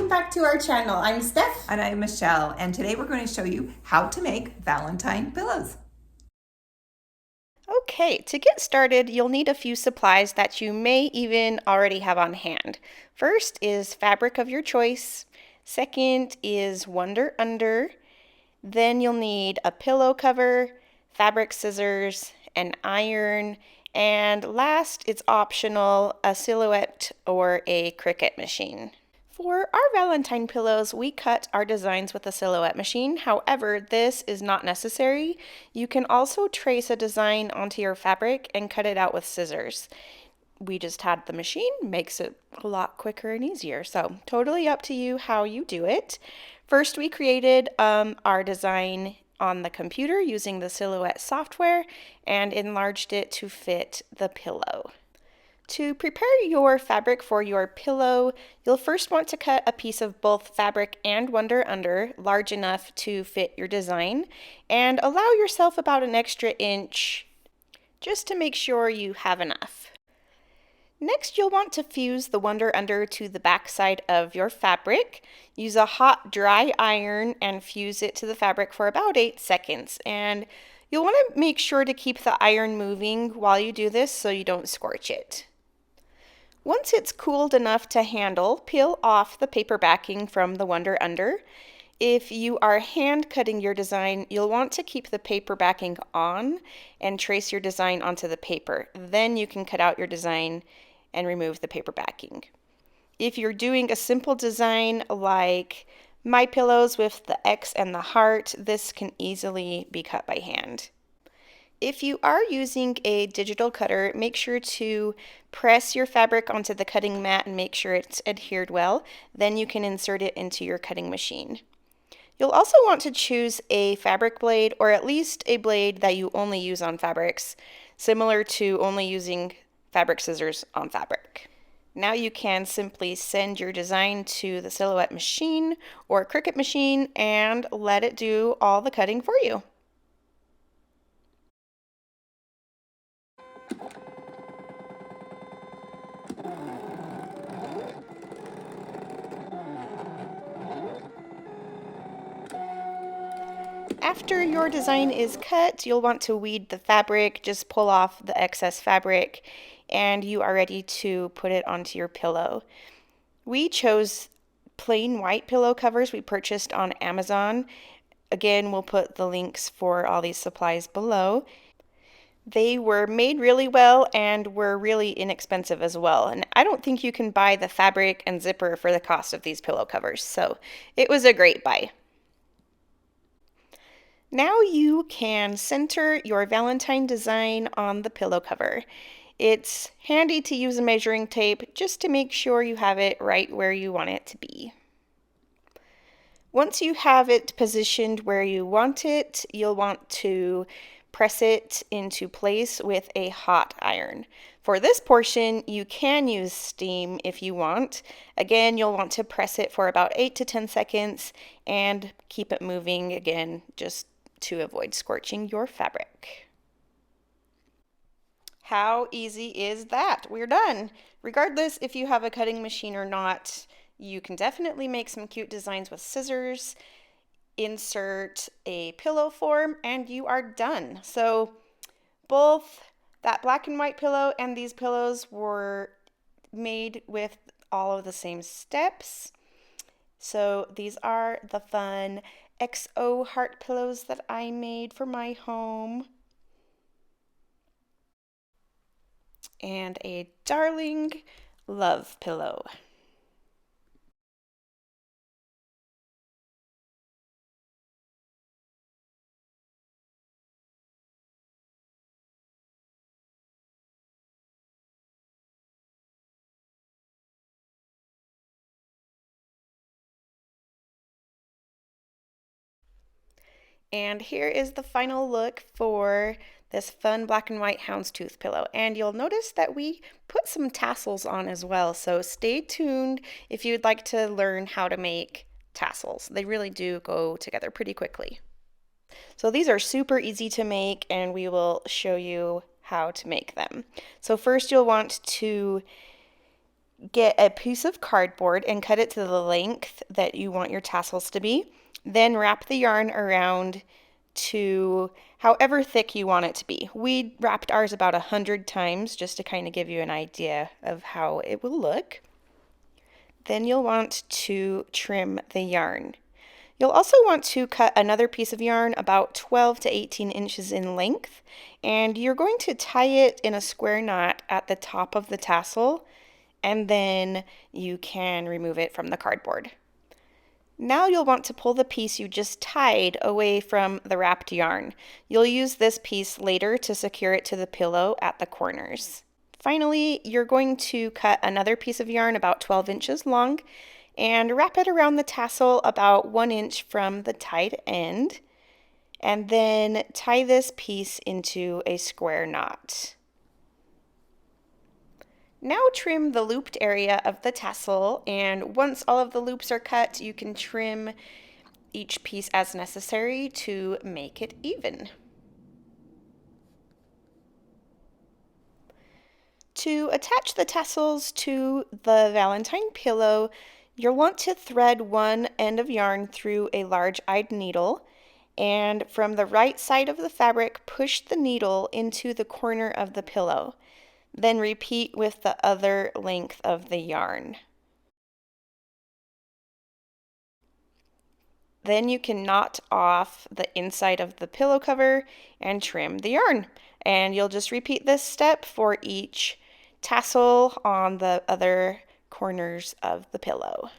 welcome back to our channel. I'm Steph. And I'm Michelle, and today we're going to show you how to make Valentine pillows. Okay, to get started, you'll need a few supplies that you may even already have on hand. First is fabric of your choice. Second is Wonder Under. Then you'll need a pillow cover, fabric scissors, an iron, and last, it's optional, a silhouette or a Cricut machine. For our Valentine pillows, we cut our designs with a silhouette machine. However, this is not necessary. You can also trace a design onto your fabric and cut it out with scissors. We just had the machine, makes it a lot quicker and easier. So totally up to you how you do it. First, we created our design on the computer using the Silhouette software and enlarged it to fit the pillow. To prepare your fabric for your pillow, you'll first want to cut a piece of both fabric and Wonder Under large enough to fit your design, and allow yourself about an extra inch just to make sure you have enough. Next, you'll want to fuse the Wonder Under to the back side of your fabric. Use a hot, dry iron and fuse it to the fabric for about 8 seconds. And you'll want to make sure to keep the iron moving while you do this so you don't scorch it. Once it's cooled enough to handle, peel off the paper backing from the Wonder Under. If you are hand cutting your design, you'll want to keep the paper backing on and trace your design onto the paper. Then you can cut out your design and remove the paper backing. If you're doing a simple design like my pillows with the X and the heart, this can easily be cut by hand. If you are using a digital cutter, make sure to press your fabric onto the cutting mat and make sure it's adhered well. Then you can insert it into your cutting machine. You'll also want to choose a fabric blade, or at least a blade that you only use on fabrics, similar to only using fabric scissors on fabric. Now you can simply send your design to the Silhouette machine or Cricut machine and let it do all the cutting for you. After your design is cut, you'll want to weed the fabric, just pull off the excess fabric, and you are ready to put it onto your pillow. We chose plain white pillow covers we purchased on Amazon. Again, we'll put the links for all these supplies below. They were made really well and were really inexpensive as well. And I don't think you can buy the fabric and zipper for the cost of these pillow covers, so it was a great buy. Now you can center your Valentine design on the pillow cover. It's handy to use a measuring tape just to make sure you have it right where you want it to be. Once you have it positioned where you want it, you'll want to press it into place with a hot iron. For this portion, you can use steam if you want. Again, you'll want to press it for about 8 to 10 seconds and keep it moving again, just to avoid scorching your fabric. How easy is that? We're done. Regardless if you have a cutting machine or not, you can definitely make some cute designs with scissors, insert a pillow form, and you are done. So both that black and white pillow and these pillows were made with all of the same steps. So these are the fun XO heart pillows that I made for my home. And a darling love pillow. And here is the final look for this fun black and white houndstooth pillow. And you'll notice that we put some tassels on as well. So stay tuned if you'd like to learn how to make tassels. They really do go together pretty quickly. So these are super easy to make, and we will show you how to make them. So first you'll want to get a piece of cardboard and cut it to the length that you want your tassels to be. Then wrap the yarn around to however thick you want it to be. We wrapped ours about 100 times just to kind of give you an idea of how it will look. Then you'll want to trim the yarn. You'll also want to cut another piece of yarn about 12 to 18 inches in length, and you're going to tie it in a square knot at the top of the tassel, and then you can remove it from the cardboard. Now you'll want to pull the piece you just tied away from the wrapped yarn. You'll use this piece later to secure it to the pillow at the corners. Finally, you're going to cut another piece of yarn about 12 inches long and wrap it around the tassel about 1 inch from the tied end, and then tie this piece into a square knot. Now trim the looped area of the tassel, and once all of the loops are cut, you can trim each piece as necessary to make it even. To attach the tassels to the Valentine pillow, you'll want to thread one end of yarn through a large-eyed needle, and from the right side of the fabric, push the needle into the corner of the pillow. Then repeat with the other length of the yarn. Then you can knot off the inside of the pillow cover and trim the yarn. And you'll just repeat this step for each tassel on the other corners of the pillow.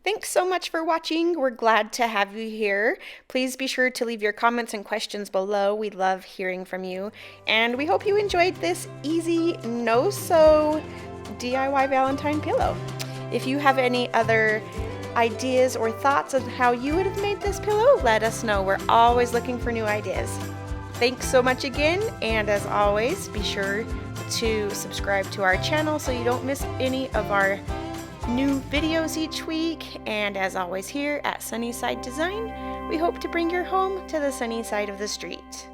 Thanks so much for watching. We're glad to have you here. Please be sure to leave your comments and questions below. We love hearing from you. And we hope you enjoyed this easy, no-sew DIY Valentine pillow. If you have any other ideas or thoughts on how you would have made this pillow, let us know. We're always looking for new ideas. Thanks so much again, and as always, be sure to subscribe to our channel so you don't miss any of our new videos each week. And as always, here at Sunnyside Design, we hope to bring your home to the sunny side of the street.